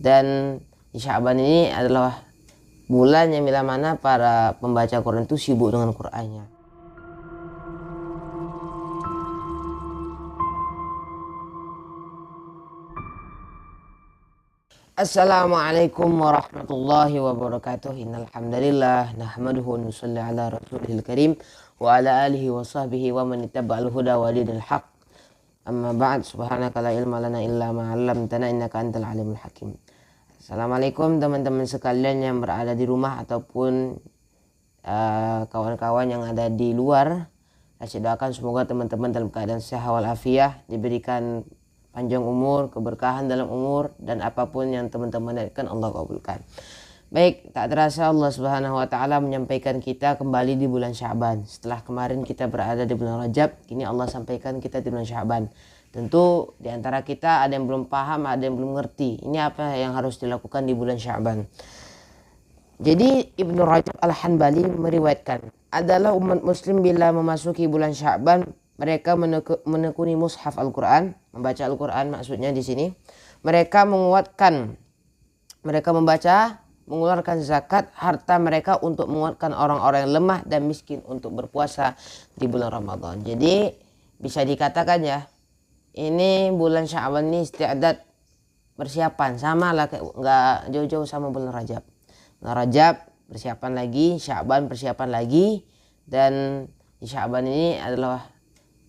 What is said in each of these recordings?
Dan di Sya'ban ini adalah bulan yang bila mana para pembaca Quran itu sibuk dengan Qur'annya. Assalamualaikum warahmatullahi wabarakatuh. Innal hamdalillah nahmaduhu wa nusalli ala rasulihil karim wa ala alihi wa sahbihi wa man ittaba'al huda wa dinil haq. Amma ba'd, subhanaka la ilma lana illa ma 'allamtana innaka antal alimul hakim. Assalamualaikum teman-teman sekalian yang berada di rumah ataupun kawan-kawan yang ada di luar. Saya doakan semoga teman-teman dalam keadaan sehat walafiat, diberikan panjang umur, keberkahan dalam umur, dan apapun yang teman-teman niatkan Allah kabulkan. Baik, tak terasa Allah Subhanahu wa taala menyampaikan kita kembali di bulan Sya'ban. Setelah kemarin kita berada di bulan Rajab, kini Allah sampaikan kita di bulan Sya'ban. Tentu di antara kita ada yang belum paham, ada yang belum ngerti. Ini apa yang harus dilakukan di bulan Sya'ban. Jadi Ibnu Rajab Al-Hanbali meriwayatkan, adalah umat muslim bila memasuki bulan Sya'ban, mereka menekuni mushaf Al-Quran, membaca Al-Quran maksudnya di sini. Mereka membaca, mengeluarkan zakat harta mereka untuk menguatkan orang-orang yang lemah dan miskin untuk berpuasa di bulan Ramadan. Jadi bisa dikatakan ya, ini bulan Sya'ban ini istiadat persiapan, sama lah, nggak jauh-jauh sama bulan Rajab. Nah, Rajab persiapan lagi, Sya'ban persiapan lagi, dan di Sya'ban ini adalah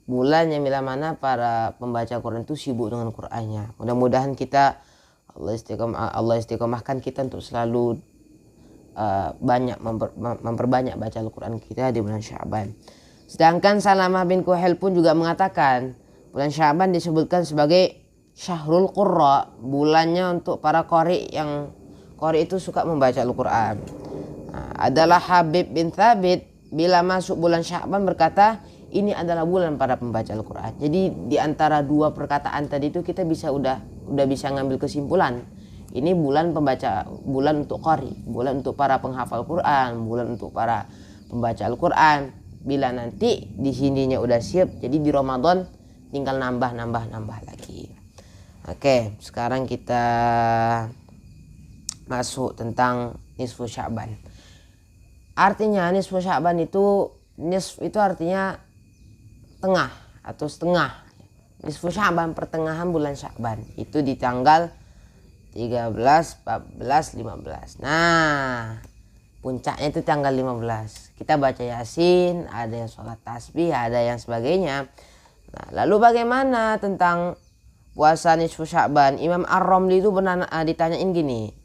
bulan yang bila mana para pembaca Quran itu sibuk dengan Qur'annya. Mudah-mudahan kita Allah istiqomahkan kita untuk selalu banyak memperbanyak baca Al-Quran kita di bulan Sya'ban. Sedangkan Salamah bin Kuhail pun juga mengatakan bulan Sya'ban disebutkan sebagai Syahrul Qurra, bulannya untuk para qari yang qari itu suka membaca Al-Quran. Adalah Habib bin Thabit bila masuk bulan Sya'ban berkata, ini adalah bulan para pembaca Al-Quran. Jadi di antara dua perkataan tadi itu kita udah bisa ngambil kesimpulan. Ini bulan pembaca, bulan untuk qari, bulan untuk para penghafal Quran, bulan untuk para pembaca Al-Quran. Bila nanti di sininya udah siap, jadi di Ramadan tinggal nambah lagi. Oke, sekarang kita masuk tentang nisfu Sya'ban. Artinya nisfu Sya'ban itu, nisf itu artinya tengah atau setengah. Nisfu Sya'ban, pertengahan bulan Sya'ban, itu di tanggal 13, 14, 15. Nah, puncaknya itu tanggal 15. Kita baca Yasin, ada yang sholat tasbih, ada yang sebagainya. Nah, lalu bagaimana tentang puasa nisfu Sya'ban? Imam Ar-Romli itu benar ditanyain gini,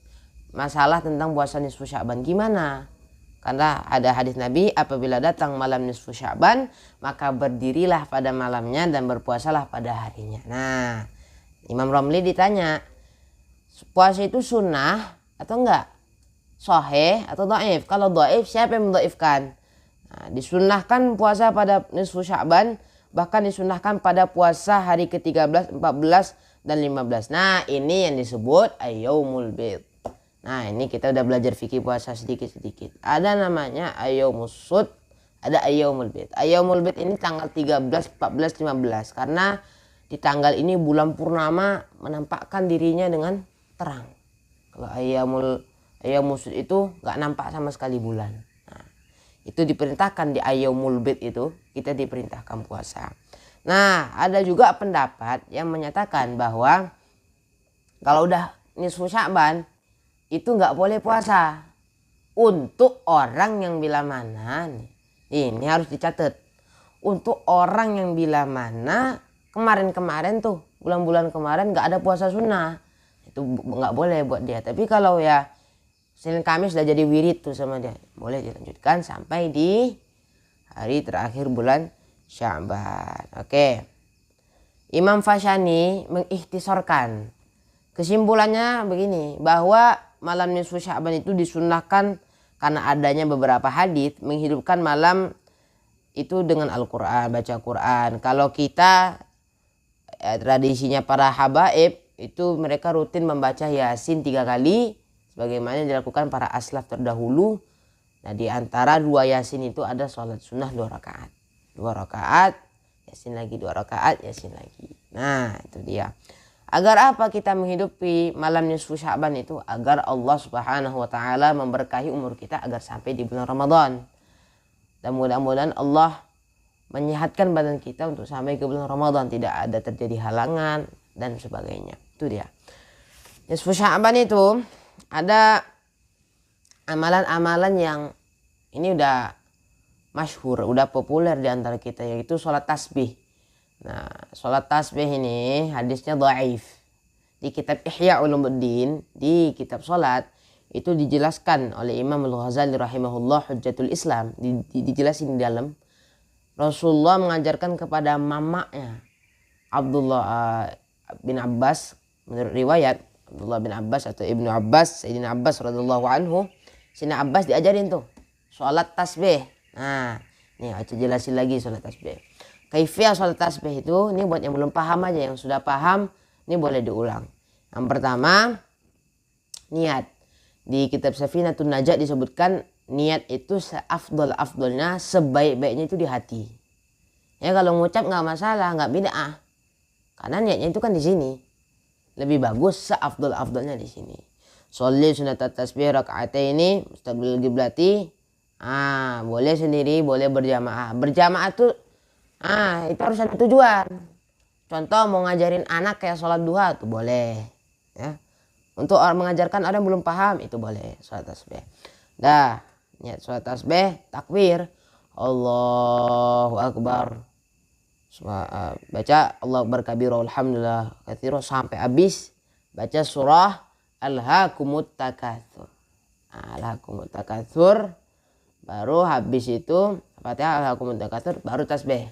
masalah tentang puasa nisfu Sya'ban gimana? Karena ada hadis Nabi, apabila datang malam nisfu Sya'ban, maka berdirilah pada malamnya dan berpuasalah pada harinya. Nah, Imam Romli ditanya, puasa itu sunnah atau enggak? Sahih atau dhaif? Kalau dhaif, siapa yang mendhaifkan? Nah, disunnahkan puasa pada nisfu Sya'ban, bahkan disunnahkan pada puasa hari ke-13, 14, dan 15. Nah, ini yang disebut Ayyaumul Bid. Nah, ini kita udah belajar fikih puasa sedikit-sedikit. Ada namanya Ayyaumus Sud, ada Ayyaumul Bid. Ayyaumul Bid ini tanggal 13, 14, 15. Karena di tanggal ini bulan purnama menampakkan dirinya dengan terang. Kalau Ayyaumul Sud itu nggak nampak sama sekali bulan. Nah, itu diperintahkan di Ayyaumul Bid itu, kita diperintahkan puasa. Nah, ada juga pendapat yang menyatakan bahwa kalau udah nisfu Sya'ban itu nggak boleh puasa untuk orang yang bila mana nih, ini harus dicatat, untuk orang yang bila mana kemarin tuh bulan-bulan kemarin nggak ada puasa sunnah, itu nggak boleh buat dia. Tapi kalau ya Senin Kamis sudah jadi wirid tuh sama dia, boleh dilanjutkan sampai di hari terakhir bulan Sya'ban. Oke, Imam Fashani mengikhtisarkan, kesimpulannya begini, bahwa malam nisfu Sya'ban itu disunnahkan karena adanya beberapa hadis menghidupkan malam itu dengan Al-Quran, baca Quran. Kalau kita tradisinya para habaib itu mereka rutin membaca Yasin 3 kali sebagaimana dilakukan para aslaf terdahulu. Nah, di antara 2 Yasin itu ada sholat sunnah 2 rakaat. 2 rakaat, Yasin lagi, 2 rakaat, Yasin lagi. Nah, itu dia. Agar apa kita menghidupi malam nisfu Sya'ban itu? Agar Allah Subhanahu wa taala memberkahi umur kita agar sampai di bulan Ramadan. Dan mudah-mudahan Allah menyehatkan badan kita untuk sampai ke bulan Ramadan, tidak ada terjadi halangan dan sebagainya. Itu dia. Nisfu Sya'ban itu ada amalan-amalan yang ini udah masyhur, udah populer di antara kita, yaitu sholat tasbih. Nah, sholat tasbih ini hadisnya dhaif. Di kitab Ihya Ulumuddin, di kitab sholat, itu dijelaskan oleh Imam Al-Ghazali rahimahullah Hujjatul Islam. Dijelasin di dalam. Rasulullah mengajarkan kepada mamanya Abdullah bin Abbas, menurut riwayat Abdullah bin Abbas atau Ibnu Abbas, Sayyidina Abbas radhiyallahu anhu, Sayyidina Abbas diajarin tuh sholat tasbih. Nah, nih aku jelasin lagi sholat tasbih. Kaifiyah sholat tasbih itu, ini buat yang belum paham aja, yang sudah paham ini boleh diulang. Yang pertama, niat. Di kitab Safinatun Najat disebutkan niat itu seafdol-afdolnya, sebaik-baiknya itu di hati. Ya kalau ngucap nggak masalah, nggak bid'ah. Karena niatnya itu kan di sini. Lebih bagus seafdol-afdolnya di sini. Sholli sunat tasbih raka'ataini mustaqbil qiblati. Boleh sendiri, boleh berjamaah. Berjamaah tuh itu harus ada tujuan. Contoh mau ngajarin anak kayak sholat duha tuh boleh. Ya. Untuk mengajarkan orang yang belum paham itu boleh sholat tasbih. Dah, niat sholat tasbih, takbir. Allahu Akbar. Baca Allahu Akbar kabira alhamdulillah katsira sampai habis. Baca surah Alhaakumut Takatsur. Alhaakumut Takatsur. Baru habis itu Fatihah Alhaakumut Takatsur, baru tasbih.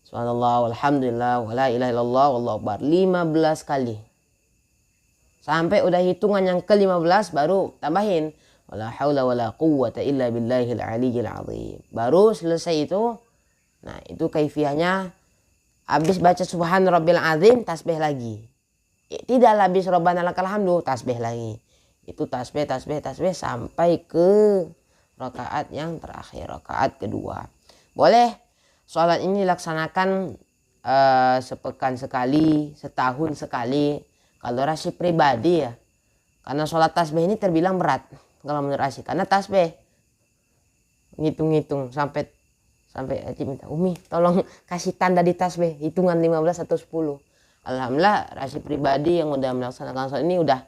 Subhanallah walhamdulillah wala ilaha illallah wallahu akbar 15 kali. Sampai udah hitungan yang ke-15 baru tambahin wala haula wala quwwata illa billahil aliyyil azim. Baru selesai itu. Nah, itu kaifiyahnya. Habis baca subhan rabbil azim, tasbih lagi. Tidak habis rabbana lakal hamdu, tasbih lagi. Itu tasbih sampai ke rakaat yang terakhir, rakaat kedua. Boleh sholat ini dilaksanakan sepekan sekali, setahun sekali. Kalau Rasyid pribadi ya, karena sholat tasbih ini terbilang berat kalau menurut Rasyid. Karena tasbih ngitung-ngitung sampai Aji minta, Umi tolong kasih tanda di tasbih, hitungan 15 atau 10. Alhamdulillah Rasyid pribadi yang udah melaksanakan sholat ini udah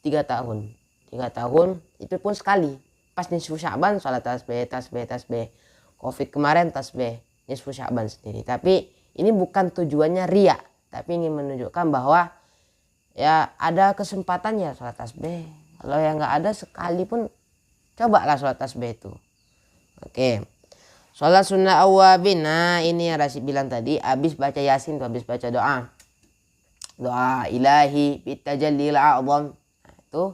3 tahun. 3 tahun itu pun sekali. Pas nisfu Sya'ban sholat tasbih. Covid kemarin tasbih. Nisfu Sya'ban sendiri. Tapi ini bukan tujuannya riya, tapi ingin menunjukkan bahwa ya ada kesempatan ya sholat tasbih. Kalau yang nggak ada sekalipun cobalah sholat tasbih itu. Oke. Sholat sunnah awwabin. Nah ini yang Rasyid bilang tadi, habis baca Yasin tuh, habis baca doa. Doa ilahi bitajallil a'zam. Nah, itu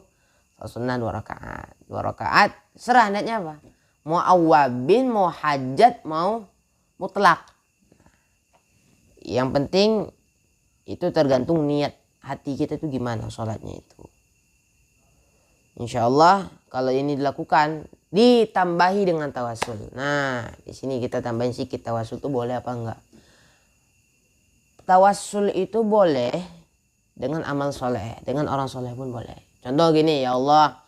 sholat sunnah 2 rakaat. 2 rakaat serah niatnya apa. Mau awwabin, mau hajat, mau mutlak. Yang penting itu tergantung niat hati kita itu gimana sholatnya itu. Insya Allah kalau ini dilakukan ditambahi dengan tawasul. Nah di sini kita tambahin sedikit, tawasul itu boleh apa enggak? Tawasul itu boleh dengan amal soleh, dengan orang soleh pun boleh. Contoh gini, ya Allah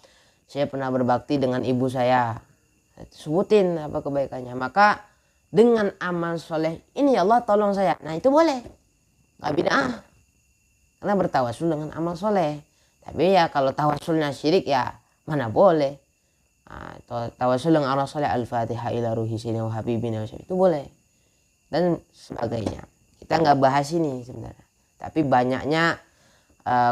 saya pernah berbakti dengan ibu saya, sebutin apa kebaikannya, maka dengan amal soleh ini ya Allah tolong saya. Nah itu boleh, nggak bid'ah, karena bertawasul dengan amal soleh. Tapi ya kalau tawasulnya syirik ya mana boleh. Nah, tawasul dengan amal soleh, al-fatihah ila ruhi sayyidina wa habibina itu boleh dan sebagainya. Kita nggak bahas ini sebenarnya, tapi banyaknya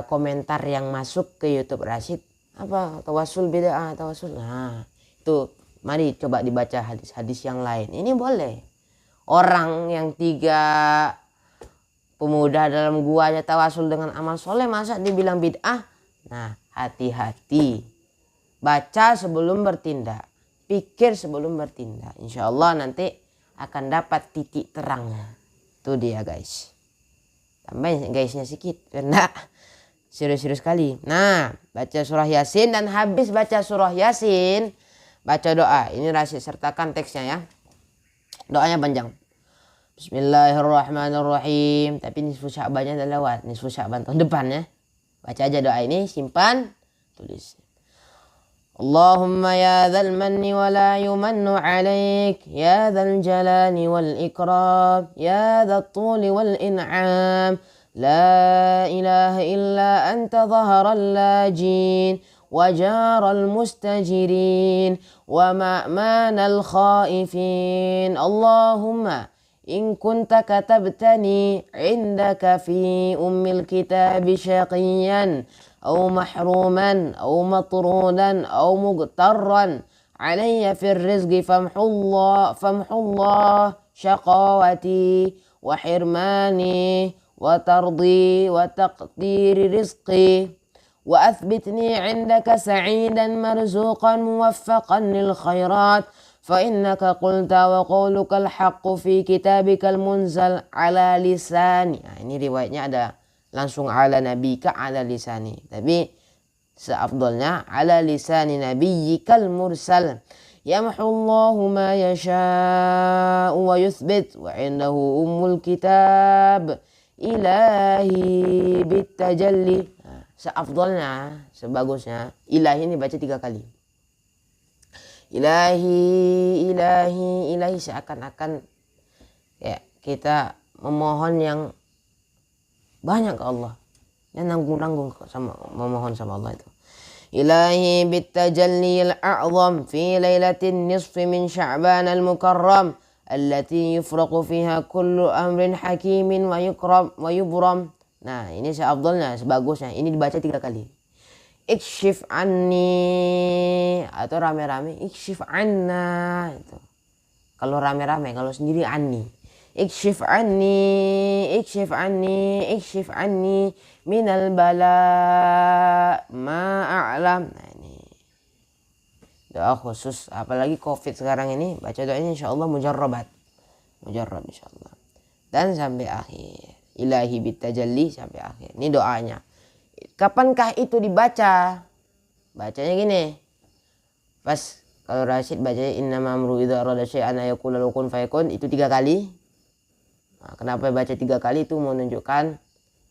komentar yang masuk ke YouTube Rasyid, apa tawasul bid'ah, tawasul. Nah itu mari coba dibaca hadis-hadis yang lain. Ini boleh. Orang yang 3 pemuda dalam gua aja tawasul dengan amal soleh, masa dibilang bid'ah? Nah hati-hati. Baca sebelum bertindak. Pikir sebelum bertindak. Insya Allah nanti akan dapat titik terangnya. Itu dia guys. Tambahin guysnya sedikit. Karena serius-serius sekali. Nah baca surah Yasin, dan habis baca surah Yasin baca doa. Ini Rasyid sertakan teksnya ya. Doanya panjang. Bismillahirrahmanirrahim. Tapi nisfu Sya'bannya udah lewat. Nisfu Sya'ban tahun depan ya. Baca aja doa ini, simpan, tulis. Allahumma ya dzal manni wa la yumannu alaik, ya dzal jalali wal ikram, ya dzal tuli wal in'am, la ilaha illa anta dhaharal lajin, wa jaral mustajirin, wa ma'manal khaifin. Allahumma in kunta katabtani indaka fi ummil kitabi syaqiyan أو محروما أو مطرودا أو مغترا علي في الرزق فامحو الله شقاوتي وحرماني وترضي وتقدير رزقي وأثبتني عندك سعيدا مرزوقا موفقا للخيرات فإنك قلت وقولك الحق في كتابك المنزل على لساني. Nah, ini riwayatnya ada langsung ala nabika ala lisani, tapi seafdolnya ala lisani nabiyyikal mursal. Yamhullahu ma yasha'u wa yuthbit wa indahu ummul kitab ilahi bitajalli. Seafdolnya, sebagusnya ilahi ini baca 3 kali. Ilahi, ilahi, ilahi, seakan-akan ya kita memohon yang banyak ke Allah, yang nanggung-nanggung sama memohon sama Allah itu. Ilahi bitajalli al-a'zam fi lailatin nisfi min Sya'ban al-mukarram allati yufraqu fiha kullu amrin hakimin wa yukram wa yubram. Nah, ini seafdalnya, sebagusnya ini dibaca 3 kali. Ikshif anni, atau rame-rame ikshif anna itu. Kalau rame-rame, kalau sendiri anni. Ikshif anni, ikshif anni, ikshif anni minal bala ma'a'lam. Nah, ini doa khusus, apalagi COVID sekarang ini, baca doa ini insyaallah mujarrabat. Mujarrab insyaallah. Dan sampai akhir. Ilahi bitajalli sampai akhir. Ini doanya. Kapankah itu dibaca? Bacanya gini. Pas kalau Rasyid bacanya innama amru idza arada syai'an ayaqula lahu kun fayakun, itu 3 kali. Nah, kenapa baca 3 kali itu menunjukkan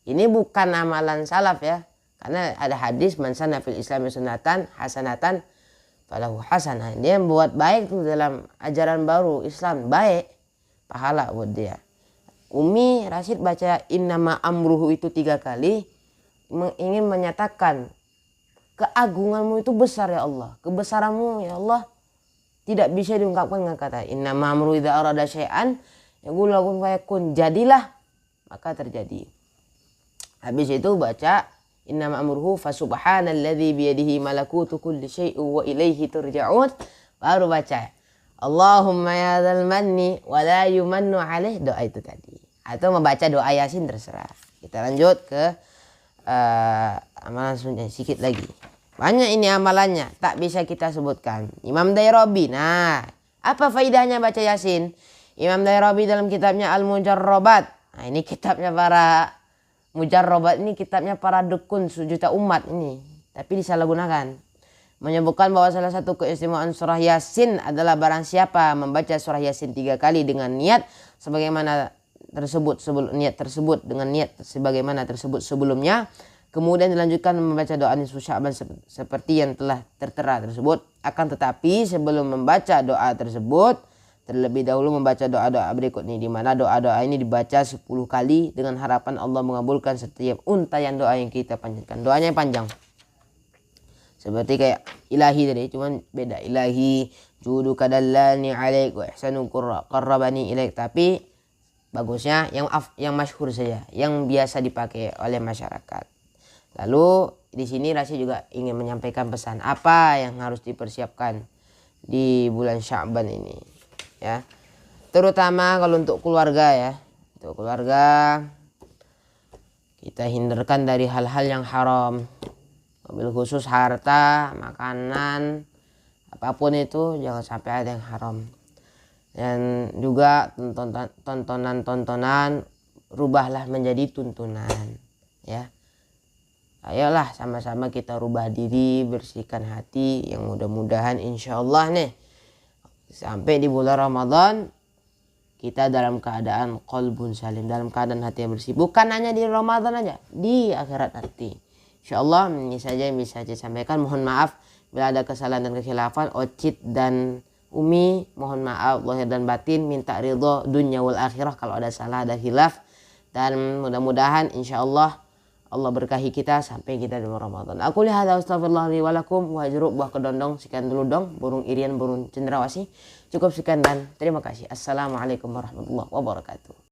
ini bukan amalan salaf ya, karena ada hadis man sanna fil islami sunnatan hasanatan falahu hasanah. Dia buat baik tuh dalam ajaran baru Islam, baik, pahala buat dia. Umi Rasyid baca innama amruhu itu 3 kali ingin menyatakan keagunganmu itu besar ya Allah, kebesaranmu ya Allah tidak bisa diungkapkan dengan kata. Innama amruhu idza arada syai'an yaqulu lahu kun fayakun, jadilah maka terjadi. Habis itu baca innama amruhu fasubhanalladzi biyadihi malakutu kulli syai'in wa ilaihi turja'un. Baru baca Allahumma ya dzal manni wa la yumannu alaih, doa itu tadi. Atau membaca doa Yasin terserah. Kita lanjut ke amalan sunnah sedikit lagi. Banyak ini amalannya, tak bisa kita sebutkan. Imam Dairabi. Nah, apa faidahnya baca Yasin? Imam Dairabi dalam kitabnya Al-Mujarrabat. Nah, ini kitabnya para Mujarrabat, ini kitabnya para dukun sejuta umat ini. Tapi disalahgunakan. Menyebutkan bahwa salah satu keistimewaan surah Yasin adalah barang siapa membaca surah Yasin 3 kali dengan niat sebagaimana tersebut dengan niat sebagaimana tersebut sebelumnya, kemudian dilanjutkan membaca doa nisfu Sya'ban seperti yang telah tertera tersebut. Akan tetapi sebelum membaca doa tersebut, terlebih dahulu membaca doa-doa berikut ini, di mana doa-doa ini dibaca 10 kali dengan harapan Allah mengabulkan setiap untayan doa yang kita panjatkan. Doanya panjang. Seperti kayak ilahi tadi, cuman beda. Ilahi juduka dallani alaik wa ihsanu qarrabani ilaik. Tapi bagusnya yang masyhur saja, yang biasa dipakai oleh masyarakat. Lalu di sini Rasyid juga ingin menyampaikan pesan apa yang harus dipersiapkan di bulan Sya'ban ini. Ya, terutama kalau untuk keluarga ya, untuk keluarga kita hindarkan dari hal-hal yang haram, mobil khusus harta, makanan, apapun itu jangan sampai ada yang haram. Dan juga tontonan rubahlah menjadi tuntunan ya. Ayolah sama-sama kita rubah diri, bersihkan hati, yang mudah-mudahan insyaallah nih sampai di bulan Ramadan kita dalam keadaan qalbun salim, dalam keadaan hati yang bersih. Bukan hanya di Ramadan aja, di akhirat nanti. Insyaallah ini saja yang bisa saya sampaikan. Mohon maaf bila ada kesalahan dan kekhilafan. Ocit dan Umi mohon maaf lahir dan batin, minta ridho dunia wal akhirah kalau ada salah, ada khilaf. Dan mudah-mudahan insyaallah Allah berkahi kita sampai kita di Ramadan. Aku lihat astagfirullah li wa lakum wa jeruk buah kedondong. Sekian dulu dong, burung irian, burung cendrawasih. Cukup sekian dan terima kasih. Assalamualaikum warahmatullahi wabarakatuh.